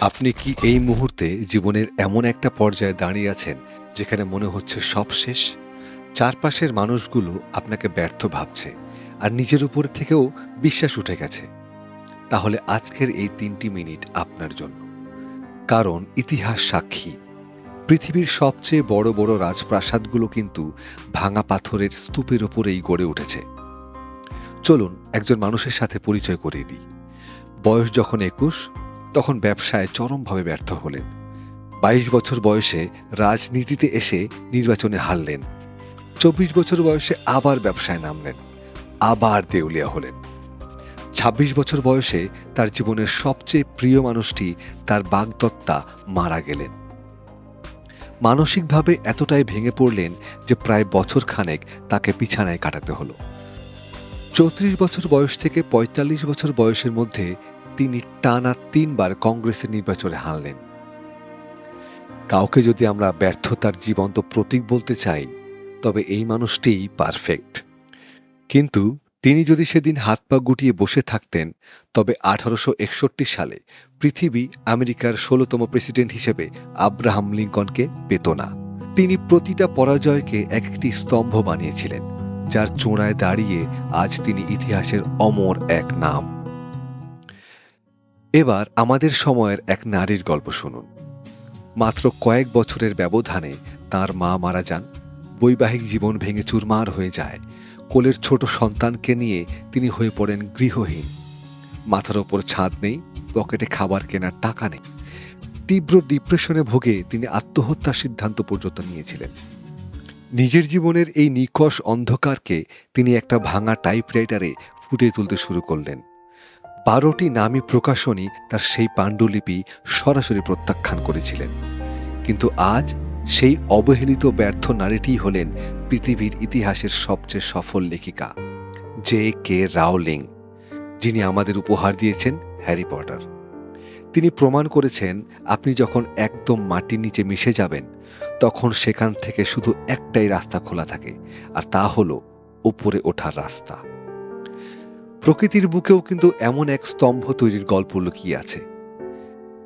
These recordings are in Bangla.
আপনি কি এই মুহূর্তে জীবনের এমন একটা পর্যায়ে দাঁড়িয়ে আছেন যেখানে মনে হচ্ছে সব শেষ? চারপাশের মানুষগুলো আপনাকে ব্যর্থ ভাবছে আর নিজের উপর থেকেও বিশ্বাস উঠে গেছে। তাহলে আজকের এই ৩টি মিনিট আপনার জন্য। কারণ ইতিহাস সাক্ষী, পৃথিবীর সবচেয়ে বড় বড় রাজপ্রাসাদগুলো কিন্তু ভাঙা পাথরের স্তূপের ওপরেই গড়ে উঠেছে। চলুন একজন মানুষের সাথে পরিচয় করিয়ে দিই। বয়স যখন ২১, তখন ব্যবসায় চরমভাবে ব্যর্থ হলেন। ২২ বছর বয়সে রাজনীতিতে এসে নির্বাচনে হারলেন। ২৪ বছর বয়সে আবার ব্যবসায় নামলেন, আবার দেউলিয়া হলেন। ২৬ বছর বয়সে তার জীবনের সবচেয়ে প্রিয় মানুষটি, তার বাগদত্তা, মারা গেলেন। মানসিকভাবে এতটাই ভেঙে পড়লেন যে প্রায় বছর খানেক তাকে বিছানায় কাটাতে হলো। ৩৪ বছর বয়স থেকে ৪৫ বছর বয়সের মধ্যে তিনি টানা ৩ বার কংগ্রেসের নির্বাচনে হারলেন। কাউকে যদি আমরা ব্যর্থতার জীবন্ত প্রতীক বলতে চাই, তবে এই মানুষটিই পারফেক্ট। কিন্তু তিনি যদি সেদিন হাত পা গুটিয়ে বসে থাকতেন, তবে ১৮৬১ সালে পৃথিবী আমেরিকার ১৬তম প্রেসিডেন্ট হিসেবে আব্রাহাম লিঙ্কনকে পেত না। তিনি প্রতিটা পরাজয়কে এক একটি স্তম্ভ বানিয়েছিলেন, যার চূড়ায় দাঁড়িয়ে আজ তিনি ইতিহাসের অমর এক নাম। এবার আমাদের সময়ের এক নারীর গল্প শুনুন। মাত্র কয়েক বছরের ব্যবধানে তার মা মারা যান, বৈবাহিক জীবন ভেঙে চুরমার হয়ে যায়। কোলের ছোট সন্তানকে নিয়ে তিনি হয়ে পড়েন গৃহহীন। মাথার ওপর ছাদ নেই, পকেটে খাবার কেনার টাকা নেই। তীব্র ডিপ্রেশনে ভোগে তিনি আত্মহত্যার সিদ্ধান্ত পর্যন্ত নিয়েছিলেন। নিজের জীবনের এই নিকষ অন্ধকারকে তিনি একটা ভাঙা টাইপরাইটারে ফুটিয়ে তুলতে শুরু করলেন। ১২টি নামী প্রকাশনী তার সেই পাণ্ডুলিপি সরাসরি প্রত্যাখ্যান করেছিলেন। কিন্তু আজ সেই অবহেলিত ব্যর্থ নারীটিই হলেন পৃথিবীর ইতিহাসের সবচেয়ে সফল লেখিকা, J.K. রাউলিং, যিনি আমাদের উপহার দিয়েছেন হ্যারি পটার। তিনি প্রমাণ করেছেন, আপনি যখন একদম মাটির নিচে মিশে যাবেন, তখন সেখান থেকে শুধু একটাই রাস্তা খোলা থাকে, আর তা হলো উপরে ওঠার রাস্তা। প্রকৃতির বুকেও কিন্তু এমন এক স্তম্ভ তৈরির গল্প লুকিয়ে আছে।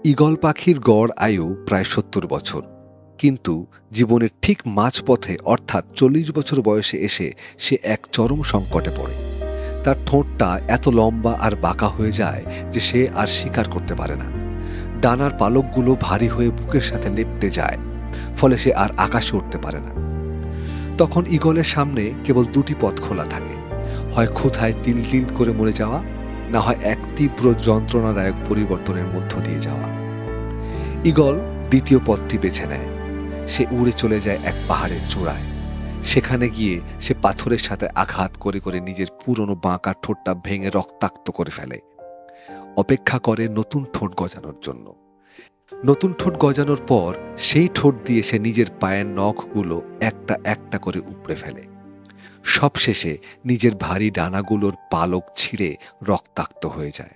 ঈগল পাখির গড় আয়ু প্রায় ৭০ বছর, কিন্তু জীবনের ঠিক মাঝপথে অর্থাৎ ৪০ বছর বয়সে এসে সে এক চরম সংকটে পড়ে। তার ঠোঁটটা এত লম্বা আর বাঁকা হয়ে যায় যে সে আর শিকার করতে পারে না। ডানার পালকগুলো ভারী হয়ে বুকের সাথে লেপ্টে যায়, ফলে সে আর আকাশে উঠতে পারে না। তখন ঈগলের সামনে কেবল দুটি পথ খোলা থাকে, হয় ক্ষুধায় তিল তিল করে মরে যাওয়া, না হয় এক তীব্র যন্ত্রণাদায়ক পরিবর্তনের মধ্য দিয়ে যাওয়া। ঈগল দ্বিতীয় পথটি বেছে নেয়। সে উড়ে চলে যায় এক পাহাড়ের চূড়ায়। সেখানে গিয়ে সে পাথরের সাথে আঘাত করে করে নিজের পুরনো বাঁকা ঠোঁটটা ভেঙে রক্তাক্ত করে ফেলে। অপেক্ষা করে নতুন ঠোঁট গজানোর জন্য। নতুন ঠোঁট গজানোর পর সেই ঠোঁট দিয়ে সে নিজের পায়ের নখগুলো একটা একটা করে উপড়ে ফেলে। সবশেষে নিজের ভারী ডানাগুলোর পালক ছিঁড়ে রক্তাক্ত হয়ে যায়।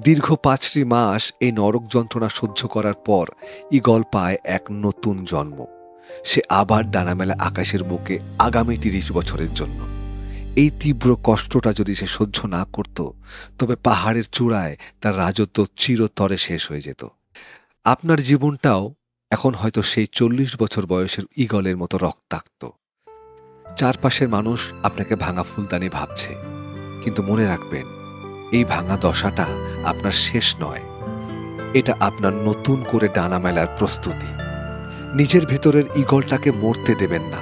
দীর্ঘ ৫টি মাস এই নরক যন্ত্রণা সহ্য করার পর ঈগল পায় এক নতুন জন্ম। সে আবার ডানা মেলে আকাশের বুকে আগামী ৩০ বছরের জন্য। এই তীব্র কষ্টটা যদি সে সহ্য না করত, তবে পাহাড়ের চূড়ায় তার রাজত্ব চিরতরে শেষ হয়ে যেত। আপনার জীবনটাও এখন হয়তো সেই ৪০ বছর বয়সের ঈগলের মতো রক্তাক্ত। চারপাশের মানুষ আপনাকে ভাঙা ফুলদানি ভাবছে, কিন্তু মনে রাখবেন, এই ভাঙা দশাটা আপনার শেষ নয়, এটা আপনার নতুন করে ডানা মেলার প্রস্তুতি। নিজের ভেতরের ঈগলটাকে মরতে দেবেন না।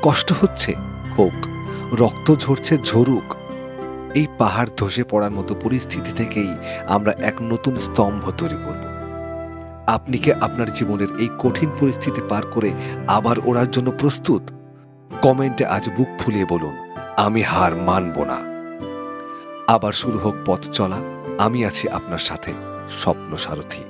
কষ্ট হচ্ছে, হোক। রক্ত ঝরছে, ঝরুক। এই পাহাড় ধসে পড়ার মতো পরিস্থিতি থেকেই আমরা এক নতুন স্তম্ভ তৈরি করব। আপনি কি আপনার জীবনের এই কঠিন পরিস্থিতি পার করে আবার ওড়ার জন্য প্রস্তুত? কমেন্টে আজ বুক ফুলিয়ে বলুন, আমি হার মানব না। আবার শুরু হোক পথ চলা। আমি আছি আপনার সাথে, স্বপ্ন সারথী।